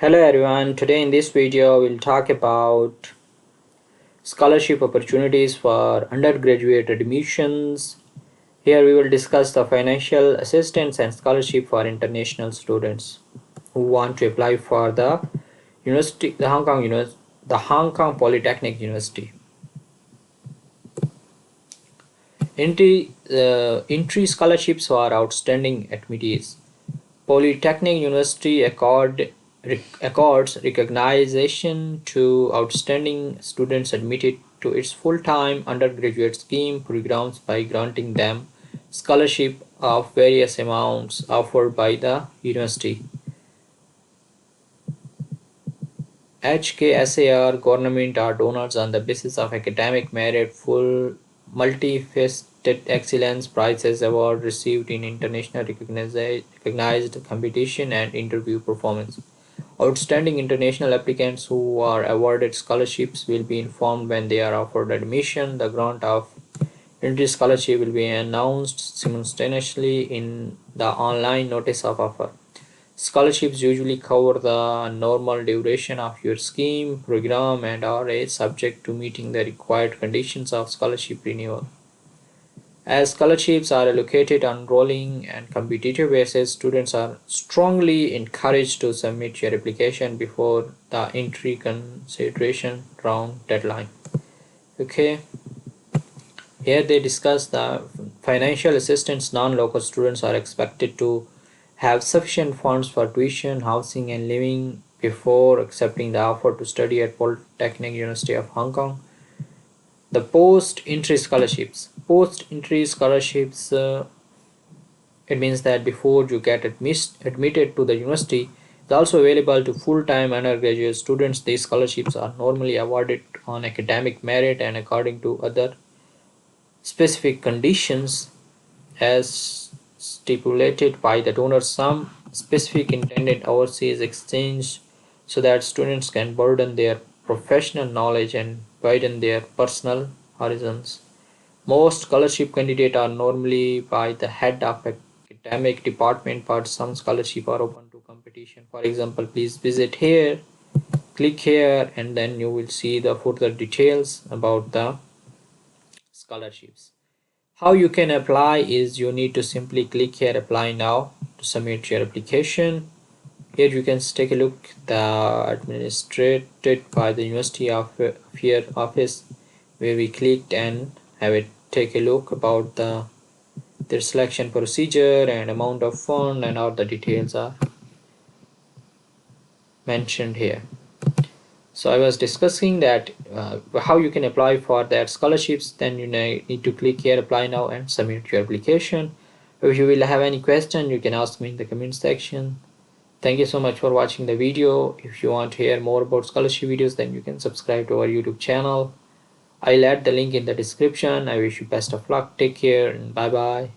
Hello everyone, today in this video we'll talk about scholarship opportunities for undergraduate admissions. Here we will discuss the financial assistance and scholarship for international students who want to apply for the Hong Kong Polytechnic University. Entry scholarships for outstanding admittees. Polytechnic University accords recognition to outstanding students admitted to its full-time undergraduate scheme programs by granting them scholarship of various amounts offered by the university. HKSAR government are donors on the basis of academic merit. Full multifaceted excellence prizes award received in international recognized competition and interview performance. Outstanding international applicants who are awarded scholarships will be informed when they are offered admission. The grant of entry scholarship will be announced simultaneously in the online notice of offer. Scholarships usually cover the normal duration of your scheme, program, and are subject to meeting the required conditions of scholarship renewal. As scholarships are allocated on rolling and competitive basis, students are strongly encouraged to submit your application before the entry consideration round deadline. Okay, here they discuss the financial assistance. Non-local students are expected to have sufficient funds for tuition, housing, and living before accepting the offer to study at Polytechnic University of Hong Kong. The post-entry scholarships. Post-entry scholarships, it means that before you get admitted to the university, it's also available to full-time undergraduate students. These scholarships are normally awarded on academic merit and according to other specific conditions as stipulated by the donor. Some specific intended overseas exchange so that students can broaden their professional knowledge and widen their personal horizons. Most scholarship candidates are normally by the head of academic department, but some scholarships are open to competition. For example, please visit here, click here, and then you will see the further details about the scholarships. How you can apply is you need to simply click here, apply now, to submit your application. Here you can take a look the administrated by the University of here office, where we clicked and have it take a look about their selection procedure and amount of fund, and all the details are mentioned here. So I was discussing that how you can apply for that scholarships. Then you need to click here, apply now, and submit your application. If you will have any question, you can ask me in the comment section. Thank you so much for watching the video. If you want to hear more about scholarship videos, then you can subscribe to our YouTube channel. I'll add the link in the description. I wish you best of luck. Take care and bye bye.